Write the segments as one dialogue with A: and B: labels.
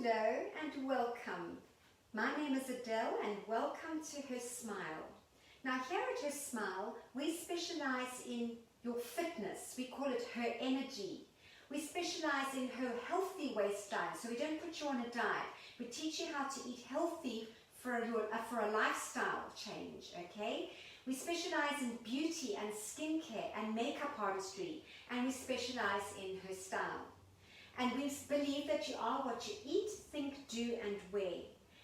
A: Hello and welcome. My name is Adele and welcome to Her Smile. Now here at Her Smile, we specialize in your fitness. We call it Her Energy. We specialize in her healthy lifestyle, so we don't put you on a diet. We teach you how to eat healthy for a lifestyle change, okay? We specialize in beauty and skincare and makeup artistry, and we specialize in her style. And we believe that you are what you eat, think, do, and wear.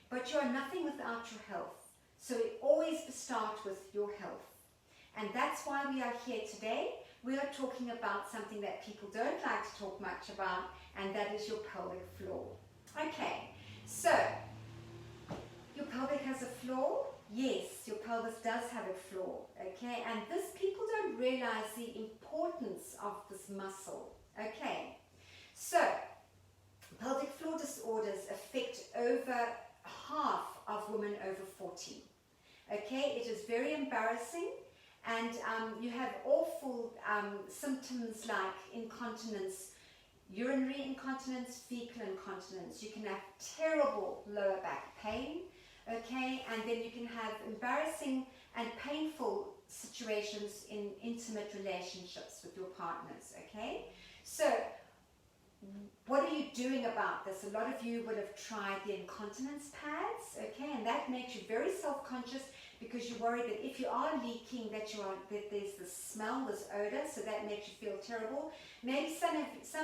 A: But you are nothing without your health. So we always start with your health. And that's why we are here today. We are talking about something that people don't like to talk much about, and that is your pelvic floor. Okay, so your pelvic has a floor. Yes, your pelvis does have a floor, okay? And this, people don't realize the importance of this muscle, okay? So, pelvic floor disorders affect over half of women over 40. Okay, it is very embarrassing, and you have awful symptoms like incontinence, urinary incontinence, fecal incontinence. You can have terrible lower back pain, okay, and then you can have embarrassing and painful situations in intimate relationships with your partners, okay? So, what are you doing about this? A lot of you would have tried the incontinence pads, okay, and that makes you very self-conscious because you're worried that if you are leaking that there's this smell, this odor, so that makes you feel terrible. Maybe some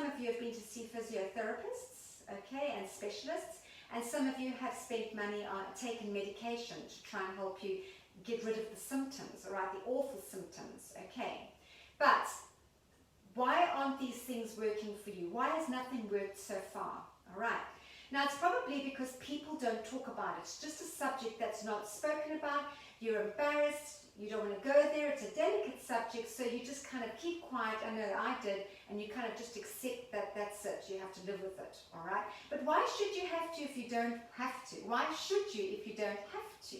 A: of you have been to see physiotherapists, okay, and specialists, and some of you have spent money on taking medication to try and help you get rid of the symptoms, all right, the awful symptoms, okay. But why aren't these things working for you? Why has nothing worked so far? All right. Now, it's probably because people don't talk about it. It's just a subject that's not spoken about. You're embarrassed. You don't want to go there. It's a delicate subject, so you just kind of keep quiet. I know I did, and you kind of just accept that that's it. You have to live with it, all right? But why should you have to if you don't have to? Why should you if you don't have to?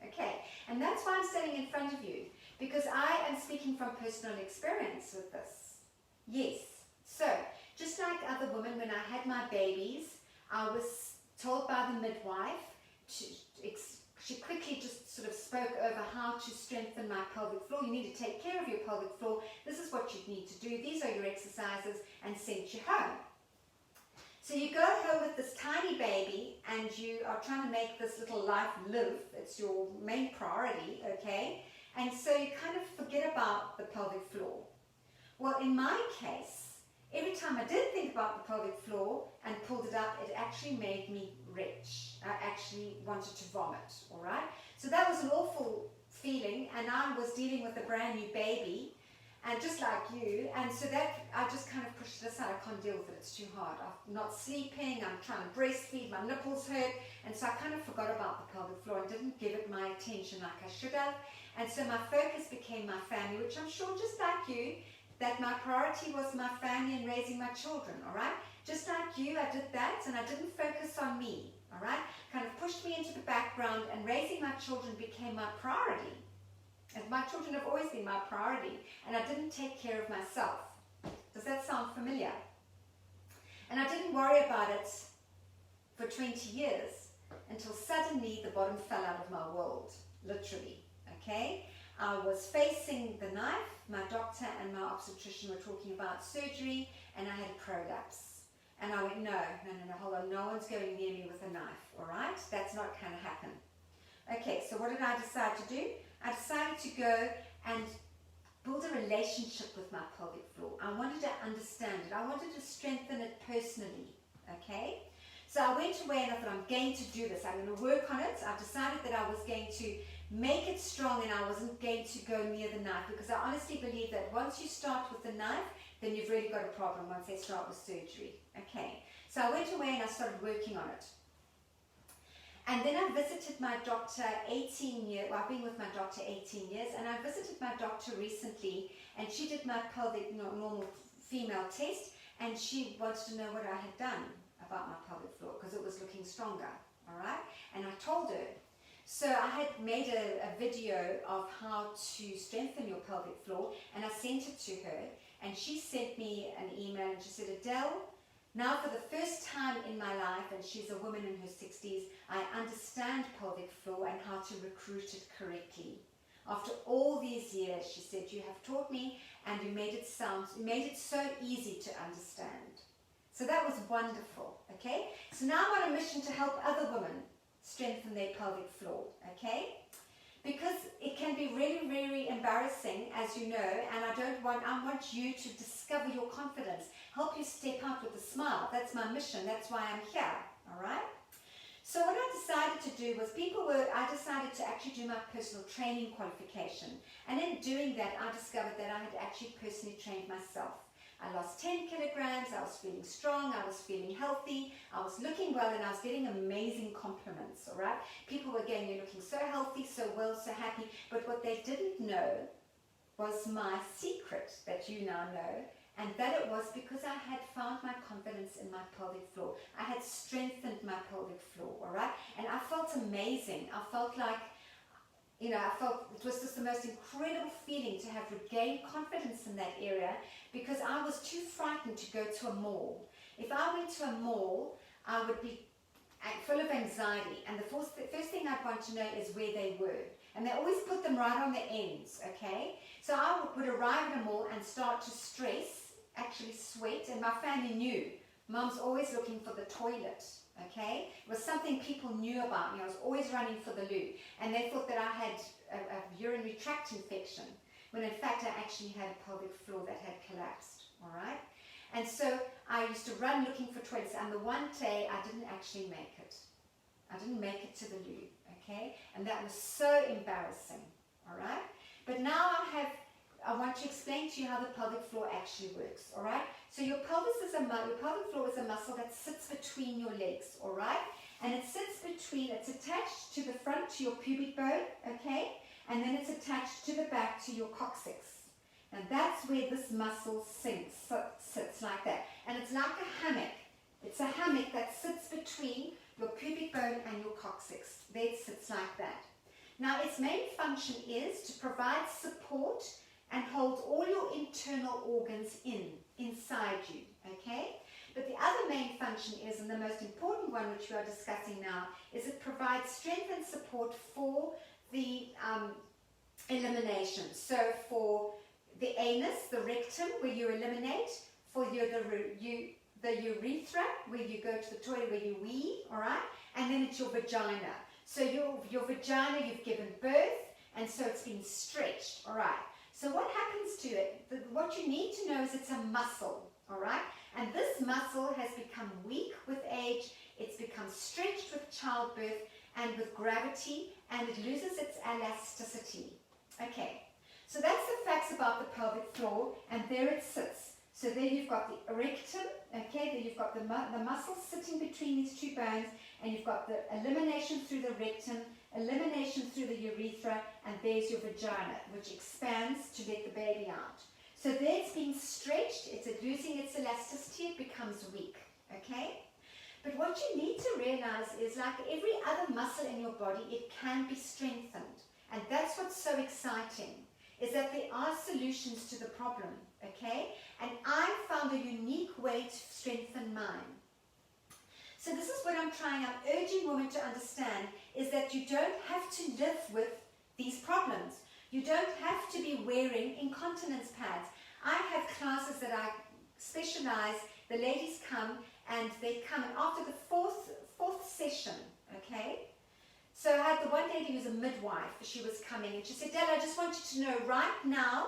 A: Okay, and that's why I'm standing in front of you, because I am speaking from personal experience with this. Yes, so just like other women, when I had my babies, I was told by the midwife, she quickly just sort of spoke over how to strengthen my pelvic floor. You need to take care of your pelvic floor. This is what you need to do. These are your exercises, and sent you home. So you go home with this tiny baby, and you are trying to make this little life live. It's your main priority, okay? And so you kind of forget about the pelvic floor. Well, in my case, every time I did think about the pelvic floor and pulled it up, it actually made me retch. I actually wanted to vomit, all right? So that was an awful feeling, and I was dealing with a brand new baby, and just like you, and so that, I just kind of pushed it aside. I can't deal with it, it's too hard. I'm not sleeping, I'm trying to breastfeed, my nipples hurt, and so I kind of forgot about the pelvic floor and didn't give it my attention like I should have, and so my focus became my family, which I'm sure just like you, that my priority was my family and raising my children, all right? Just like you, I did that, and I didn't focus on me, all right? Kind of pushed me into the background, and raising my children became my priority. And my children have always been my priority, and I didn't take care of myself. Does that sound familiar? And I didn't worry about it for 20 years until suddenly the bottom fell out of my world, literally, okay? I was facing the knife. My doctor and my obstetrician were talking about surgery, and I had a prolapse. And I went, no, hold on, no one's going near me with a knife, all right? That's not going to happen. Okay, so what did I decide to do? I decided to go and build a relationship with my pelvic floor. I wanted to understand it. I wanted to strengthen it personally, okay? So I went away and I thought, I'm going to do this. I'm going to work on it. I decided that I was going to make it strong, and I wasn't going to go near the knife, because I honestly believe that once you start with the knife, then you've really got a problem once they start with surgery. Okay, so I went away and I started working on it. And then I visited my doctor 18 years, well, I've been with my doctor 18 years, and I visited my doctor recently, and she did my pelvic, normal female test, and she wanted to know what I had done about my pelvic floor, because it was looking stronger, all right? And I told her. So I had made a video of how to strengthen your pelvic floor, and I sent it to her, and she sent me an email, and she said, Adele, Now, for the first time in my life, and she's a woman in her 60s, I understand pelvic floor and how to recruit it correctly. After all these years, she said, you have taught me and you made it so easy to understand. So that was wonderful, okay? So now I'm on a mission to help other women strengthen their pelvic floor, okay? Because it can be really, really embarrassing, as you know, and I want you to discover your confidence, help you step out with a smile. That's my mission. That's why I'm here, all right? So what I decided to do was I decided to actually do my personal training qualification. And in doing that, I discovered that I had actually personally trained myself. I lost 10 kilograms, I was feeling strong, I was feeling healthy, I was looking well, and I was getting amazing compliments, all right? People were going, you're looking so healthy, so well, so happy. But what they didn't know was my secret that you now know, and that it was because I had found my confidence in my pelvic floor. I had strengthened my pelvic floor, all right? And I felt amazing. I felt like, I felt it was just the most incredible feeling to have regained confidence in that area, because I was too frightened to go to a mall. If I went to a mall, I would be full of anxiety, and the first thing I'd want to know is where they were. And they always put them right on the ends, okay? So I would arrive at a mall and start to stress, actually sweat, and my family knew. Mom's always looking for the toilet, okay? It was something people knew about me. I was always running for the loo, and they thought that I had a urinary tract infection, when in fact I actually had a pelvic floor that had collapsed, all right? And so I used to run looking for toilets, and the one day I didn't actually make it. I didn't make it to the loo, okay? And that was so embarrassing, all right? But now I want to explain to you how the pelvic floor actually works, all right? So your pelvic floor is a muscle that sits between your legs, all right? And it's attached to the front, to your pubic bone, okay? And then it's attached to the back, to your coccyx. And that's where this muscle sits like that. And it's like a hammock. It's a hammock that sits between your pubic bone and your coccyx. There it sits like that. Now, its main function is to provide support and hold all your internal organs inside you, okay? But the other main function is, and the most important one which we are discussing now, is it provides strength and support for the elimination. So for the anus, the rectum, where you eliminate, for the urethra, where you go to the toilet, where you wee, all right? And then it's your vagina. So your vagina, you've given birth, and so it's been stretched, all right? So what happens to it? What you need to know is it's a muscle, all right? And this muscle has become weak with age, it's become stretched with childbirth and with gravity, and it loses its elasticity. Okay, so that's the facts about the pelvic floor, and there it sits. So there you've got the rectum, okay, there you've got the muscle sitting between these two bones, and you've got the elimination through the rectum, elimination through the urethra, and there's your vagina, which expands to let the baby out. So there it's being stretched, it's losing its elasticity, it becomes weak, okay? But what you need to realize is, like every other muscle in your body, it can be strengthened. And that's what's so exciting, is that there are solutions to the problem, okay? And I found a unique way to strengthen mine. So this is what I'm urging women to understand, is that you don't have to live with these problems. You don't have to be wearing incontinence pads. I have classes that I specialize, the ladies come, and they come, and after the fourth session, okay? So I had the one lady who's a midwife, she was coming, and she said, Della, I just want you to know right now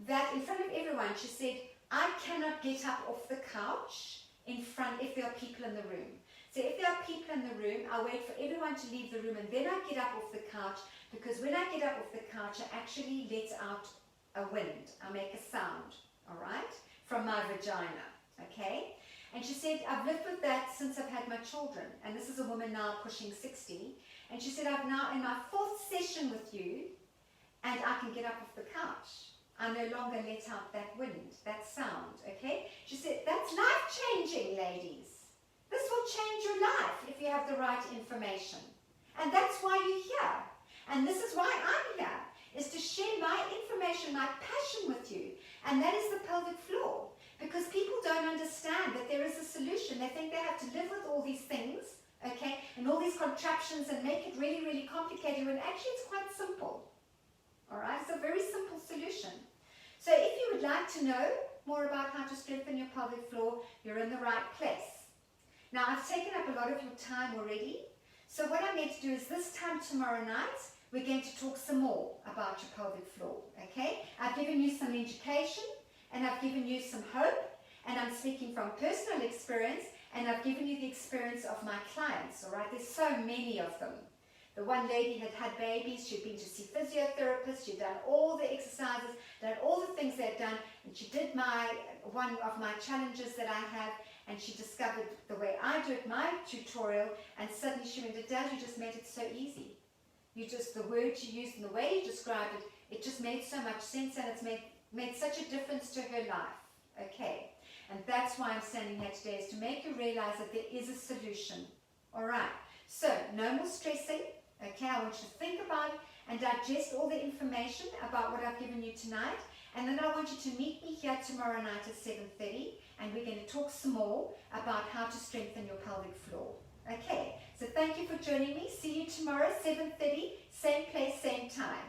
A: that in front of everyone, she said, I cannot get up off the couch in front if there are people in the room. So if there are people in the room, I wait for everyone to leave the room, and then I get up off the couch, because when I get up off the couch, I actually let out a wind. I make a sound, all right, from my vagina, okay? And she said, I've lived with that since I've had my children. And this is a woman now pushing 60. And she said, I'm now in my 4th session with you, and I can get up off the couch. I no longer let out that wind, that sound, okay? She said, that's life-changing, ladies. This will change your life if you have the right information. And that's why you're here. And this is why I'm here, is to share my information, my passion with you. And that is the pelvic floor. Because because people don't understand that there is a solution. They think they have to live with all these things, okay, and all these contraptions and make it really, really complicated, when actually it's quite simple. All right, it's a very simple solution. So if you would like to know more about how to strengthen your pelvic floor, you're in the right place. Now, I've taken up a lot of your time already, so what I'm going to do is this time tomorrow night, we're going to talk some more about your pelvic floor, okay? I've given you some education, and I've given you some hope, and I'm speaking from personal experience, and I've given you the experience of my clients, all right? There's so many of them. The one lady had had babies, she'd been to see physiotherapists, she'd done all the exercises, done all the things they'd done, and she did one of my challenges that I have, and she discovered the way I do it, my tutorial, and suddenly she went, Dad, you just made it so easy. You just, the words you used and the way you described it, it just made so much sense, and it's made such a difference to her life. Okay, and that's why I'm standing here today, is to make you realize that there is a solution. All right, so no more stressing. Okay, I want you to think about it and digest all the information about what I've given you tonight, and then I want you to meet me here tomorrow night at 7:30, and we're going to talk some more about how to strengthen your pelvic floor. Okay, so thank you for joining me. See you tomorrow, 7:30, same place, same time.